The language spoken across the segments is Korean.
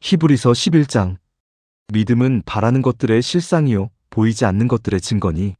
히브리서 11장. 믿음은 바라는 것들의 실상이요 보이지 않는 것들의 증거니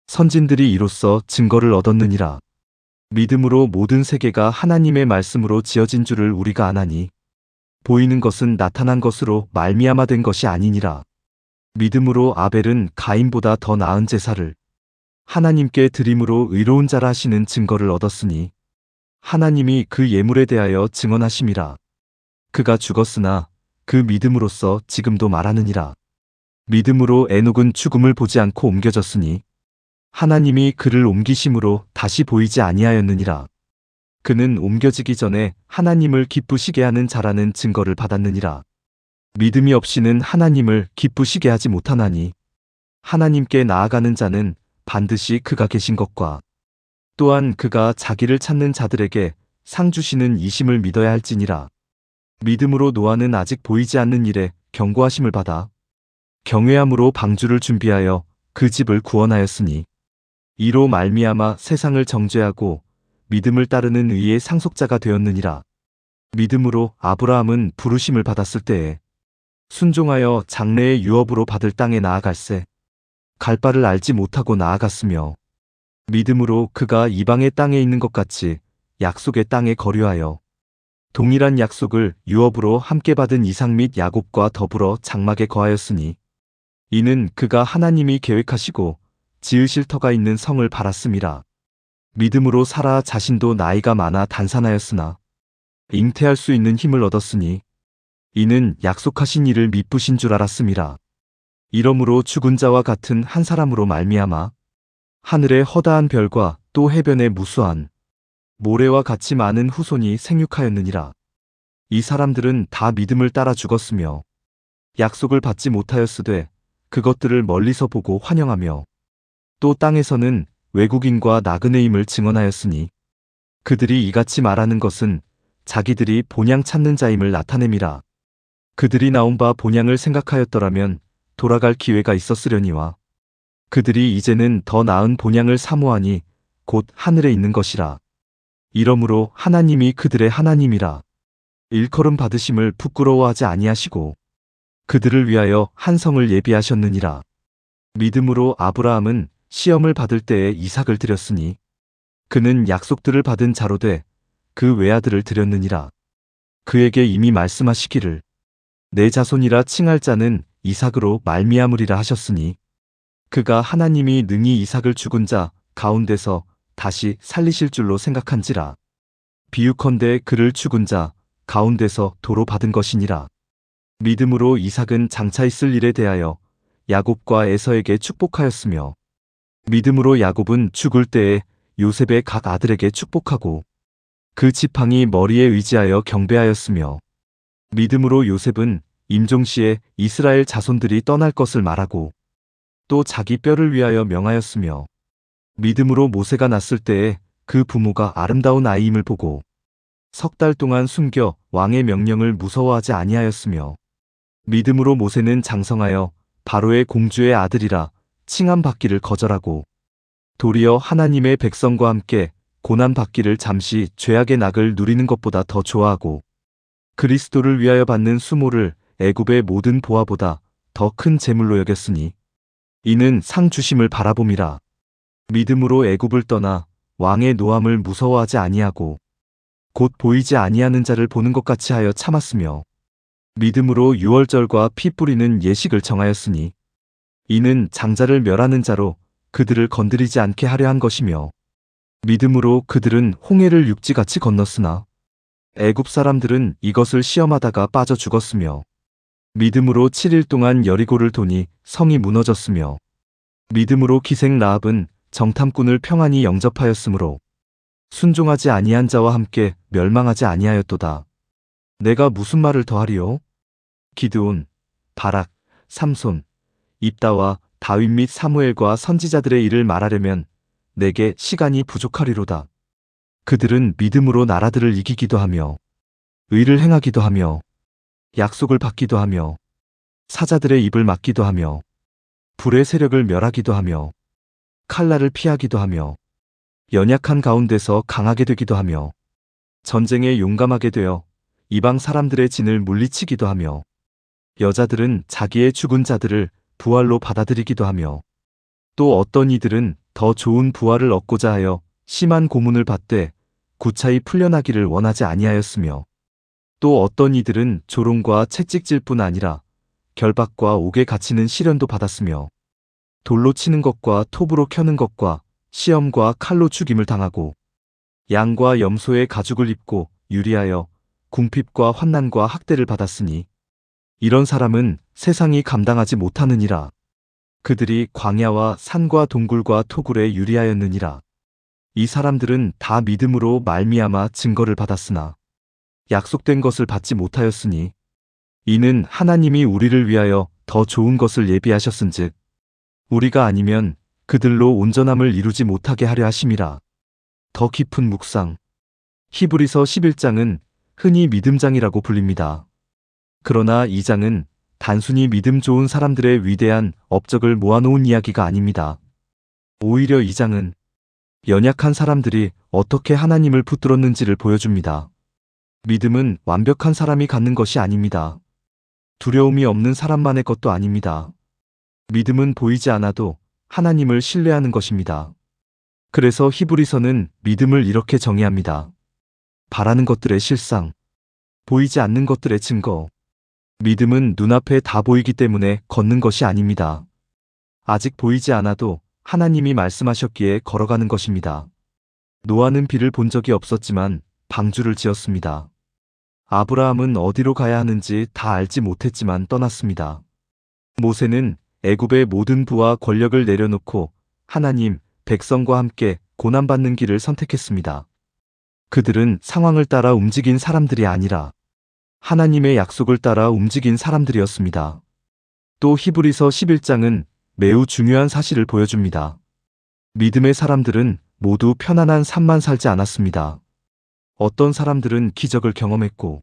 선진들이 이로써 증거를 얻었느니라. 믿음으로 모든 세계가 하나님의 말씀으로 지어진 줄을 우리가 아나니 보이는 것은 나타난 것으로 말미암아 된 것이 아니니라. 믿음으로 아벨은 가인보다 더 나은 제사를 하나님께 드림으로 의로운 자라 하시는 증거를 얻었으니 하나님이 그 예물에 대하여 증언하심이라. 그가 죽었으나 그 믿음으로써 지금도 말하느니라. 믿음으로 에녹은 죽음을 보지 않고 옮겨졌으니 하나님이 그를 옮기심으로 다시 보이지 아니하였느니라. 그는 옮겨지기 전에 하나님을 기쁘시게 하는 자라는 증거를 받았느니라. 믿음이 없이는 하나님을 기쁘시게 하지 못하나니 하나님께 나아가는 자는 반드시 그가 계신 것과 또한 그가 자기를 찾는 자들에게 상 주시는 이심을 믿어야 할지니라. 믿음으로 노아는 아직 보이지 않는 일에 경고하심을 받아 경외함으로 방주를 준비하여 그 집을 구원하였으니 이로 말미암아 세상을 정죄하고 믿음을 따르는 의의 상속자가 되었느니라. 믿음으로 아브라함은 부르심을 받았을 때에 순종하여 장래의 유업으로 받을 땅에 나아갈새 갈 바를 알지 못하고 나아갔으며 믿음으로 그가 이방의 땅에 있는 것 같이 약속의 땅에 거류하여 동일한 약속을 유업으로 함께 받은 이삭 및 야곱과 더불어 장막에 거하였으니 이는 그가 하나님이 계획하시고 지으실 터가 있는 성을 바랐음이라. 믿음으로 사라 자신도 나이가 많아 단산하였으나 잉태할 수 있는 힘을 얻었으니 이는 약속하신 이를 미쁘신 줄 알았음이라. 이러므로 죽은 자와 같은 한 사람으로 말미암아 하늘의 허다한 별과 또 해변의 무수한 모래와 같이 많은 후손이 생육하였느니라. 이 사람들은 다 믿음을 따라 죽었으며 약속을 받지 못하였으되 그것들을 멀리서 보고 환영하며 또 땅에서는 외국인과 나그네임을 증언하였으니 그들이 이같이 말하는 것은 자기들이 본향 찾는 자임을 나타냄이라. 그들이 나온 바 본향을 생각하였더라면 돌아갈 기회가 있었으려니와 그들이 이제는 더 나은 본향을 사모하니 곧 하늘에 있는 것이라. 이러므로 하나님이 그들의 하나님이라. 일컬음 받으심을 부끄러워하지 아니하시고 그들을 위하여 한 성을 예비하셨느니라. 믿음으로 아브라함은 시험을 받을 때에 이삭을 드렸으니 그는 약속들을 받은 자로 돼 그 외아들을 드렸느니라. 그에게 이미 말씀하시기를 내 자손이라 칭할 자는 이삭으로 말미암으리라 하셨으니 그가 하나님이 능히 이삭을 죽은 자 가운데서 다시 살리실 줄로 생각한지라. 비유컨대 그를 죽은 자 가운데서 도로 받은 것이니라. 믿음으로 이삭은 장차 있을 일에 대하여 야곱과 에서에게 축복하였으며 믿음으로 야곱은 죽을 때에 요셉의 각 아들에게 축복하고 그 지팡이 머리에 의지하여 경배하였으며 믿음으로 요셉은 임종시에 이스라엘 자손들이 떠날 것을 말하고 또 자기 뼈를 위하여 명하였으며 믿음으로 모세가 났을 때에 그 부모가 아름다운 아이임을 보고 석 달 동안 숨겨 왕의 명령을 무서워하지 아니하였으며 믿음으로 모세는 장성하여 바로의 공주의 아들이라 칭함받기를 거절하고 도리어 하나님의 백성과 함께 고난받기를 잠시 죄악의 낙을 누리는 것보다 더 좋아하고 그리스도를 위하여 받는 수모를 애굽의 모든 보화보다 더 큰 재물로 여겼으니 이는 상 주심을 바라봄이라. 믿음으로 애굽을 떠나 왕의 노함을 무서워하지 아니하고 곧 보이지 아니하는 자를 보는 것 같이 하여 참았으며 믿음으로 유월절과 피 뿌리는 예식을 정하였으니 이는 장자를 멸하는 자로 그들을 건드리지 않게 하려 한 것이며 믿음으로 그들은 홍해를 육지같이 건넜으나 애굽 사람들은 이것을 시험하다가 빠져 죽었으며 믿음으로 7일 동안 여리고를 도니 성이 무너졌으며 믿음으로 기생 라합은 정탐꾼을 평안히 영접하였으므로 순종하지 아니한 자와 함께 멸망하지 아니하였도다. 내가 무슨 말을 더하리요? 기드온, 바락, 삼손, 입다와 다윗 및 사무엘과 선지자들의 일을 말하려면 내게 시간이 부족하리로다. 그들은 믿음으로 나라들을 이기기도 하며 의를 행하기도 하며 약속을 받기도 하며 사자들의 입을 막기도 하며 불의 세력을 멸하기도 하며 칼날을 피하기도 하며 연약한 가운데서 강하게 되기도 하며 전쟁에 용감하게 되어 이방 사람들의 진을 물리치기도 하며 여자들은 자기의 죽은 자들을 부활로 받아들이기도 하며 또 어떤 이들은 더 좋은 부활을 얻고자 하여 심한 고문을 받되 구차히 풀려나기를 원하지 아니하였으며 또 어떤 이들은 조롱과 채찍질 뿐 아니라 결박과 옥에 갇히는 시련도 받았으며 돌로 치는 것과 톱으로 켜는 것과 시험과 칼로 죽임을 당하고 양과 염소의 가죽을 입고 유리하여 궁핍과 환난과 학대를 받았으니 이런 사람은 세상이 감당하지 못하느니라. 그들이 광야와 산과 동굴과 토굴에 유리하였느니라. 이 사람들은 다 믿음으로 말미암아 증거를 받았으나 약속된 것을 받지 못하였으니 이는 하나님이 우리를 위하여 더 좋은 것을 예비하셨은즉 우리가 아니면 그들로 온전함을 이루지 못하게 하려 하심이라. 더 깊은 묵상. 히브리서 11장은 흔히 믿음장이라고 불립니다. 그러나 이 장은 단순히 믿음 좋은 사람들의 위대한 업적을 모아놓은 이야기가 아닙니다. 오히려 이 장은 연약한 사람들이 어떻게 하나님을 붙들었는지를 보여줍니다. 믿음은 완벽한 사람이 갖는 것이 아닙니다. 두려움이 없는 사람만의 것도 아닙니다. 믿음은 보이지 않아도 하나님을 신뢰하는 것입니다. 그래서 히브리서는 믿음을 이렇게 정의합니다. 바라는 것들의 실상, 보이지 않는 것들의 증거. 믿음은 눈앞에 다 보이기 때문에 걷는 것이 아닙니다. 아직 보이지 않아도 하나님이 말씀하셨기에 걸어가는 것입니다. 노아는 비를 본 적이 없었지만 방주를 지었습니다. 아브라함은 어디로 가야 하는지 다 알지 못했지만 떠났습니다. 모세는 애굽의 모든 부와 권력을 내려놓고 하나님, 백성과 함께 고난받는 길을 선택했습니다. 그들은 상황을 따라 움직인 사람들이 아니라 하나님의 약속을 따라 움직인 사람들이었습니다. 또 히브리서 11장은 매우 중요한 사실을 보여줍니다. 믿음의 사람들은 모두 편안한 삶만 살지 않았습니다. 어떤 사람들은 기적을 경험했고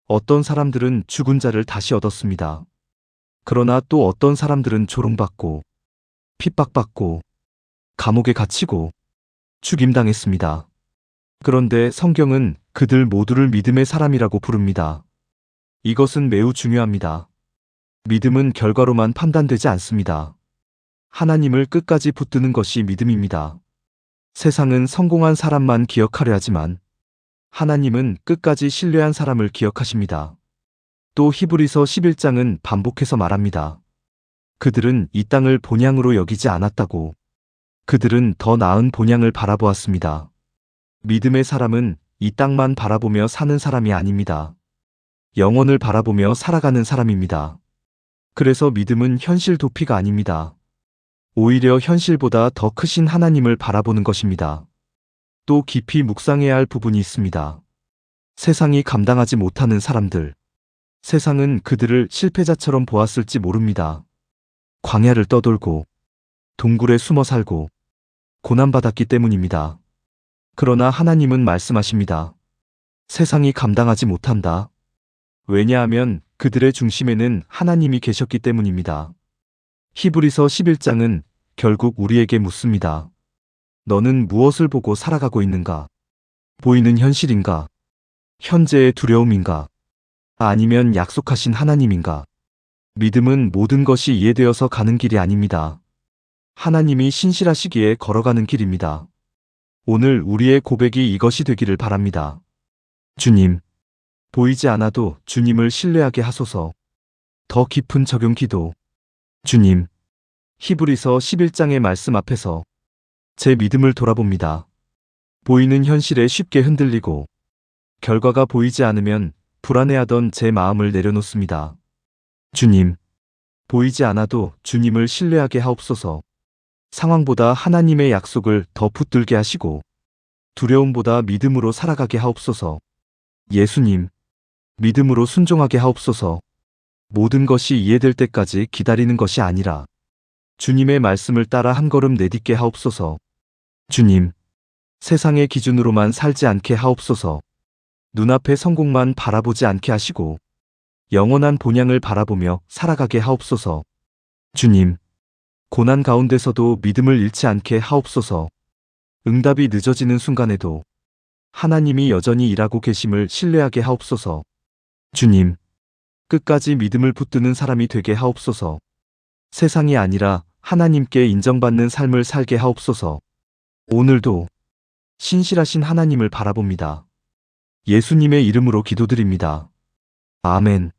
어떤 사람들은 죽은 자를 다시 얻었습니다. 그러나 또 어떤 사람들은 조롱받고 핍박받고 감옥에 갇히고 죽임당했습니다. 그런데 성경은 그들 모두를 믿음의 사람이라고 부릅니다. 이것은 매우 중요합니다. 믿음은 결과로만 판단되지 않습니다. 하나님을 끝까지 붙드는 것이 믿음입니다. 세상은 성공한 사람만 기억하려 하지만 하나님은 끝까지 신뢰한 사람을 기억하십니다. 또 히브리서 11장은 반복해서 말합니다. 그들은 이 땅을 본향으로 여기지 않았다고. 그들은 더 나은 본향을 바라보았습니다. 믿음의 사람은 이 땅만 바라보며 사는 사람이 아닙니다. 영원을 바라보며 살아가는 사람입니다. 그래서 믿음은 현실 도피가 아닙니다. 오히려 현실보다 더 크신 하나님을 바라보는 것입니다. 또 깊이 묵상해야 할 부분이 있습니다. 세상이 감당하지 못하는 사람들. 세상은 그들을 실패자처럼 보았을지 모릅니다. 광야를 떠돌고 동굴에 숨어 살고 고난받았기 때문입니다. 그러나 하나님은 말씀하십니다. 세상이 감당하지 못한다. 왜냐하면 그들의 중심에는 하나님이 계셨기 때문입니다. 히브리서 11장은 결국 우리에게 묻습니다. 너는 무엇을 보고 살아가고 있는가? 보이는 현실인가? 현재의 두려움인가? 아니면 약속하신 하나님인가? 믿음은 모든 것이 이해되어서 가는 길이 아닙니다. 하나님이 신실하시기에 걸어가는 길입니다. 오늘 우리의 고백이 이것이 되기를 바랍니다. 주님, 보이지 않아도 주님을 신뢰하게 하소서. 더 깊은 적용 기도. 주님, 히브리서 11장의 말씀 앞에서 제 믿음을 돌아봅니다. 보이는 현실에 쉽게 흔들리고 결과가 보이지 않으면 불안해하던 제 마음을 내려놓습니다. 주님, 보이지 않아도 주님을 신뢰하게 하옵소서. 상황보다 하나님의 약속을 더 붙들게 하시고 두려움보다 믿음으로 살아가게 하옵소서. 예수님, 믿음으로 순종하게 하옵소서. 모든 것이 이해될 때까지 기다리는 것이 아니라 주님의 말씀을 따라 한 걸음 내딛게 하옵소서. 주님, 세상의 기준으로만 살지 않게 하옵소서. 눈앞의 성공만 바라보지 않게 하시고 영원한 본향을 바라보며 살아가게 하옵소서. 주님, 고난 가운데서도 믿음을 잃지 않게 하옵소서. 응답이 늦어지는 순간에도 하나님이 여전히 일하고 계심을 신뢰하게 하옵소서. 주님, 끝까지 믿음을 붙드는 사람이 되게 하옵소서. 세상이 아니라 하나님께 인정받는 삶을 살게 하옵소서. 오늘도 신실하신 하나님을 바라봅니다. 예수님의 이름으로 기도드립니다. 아멘.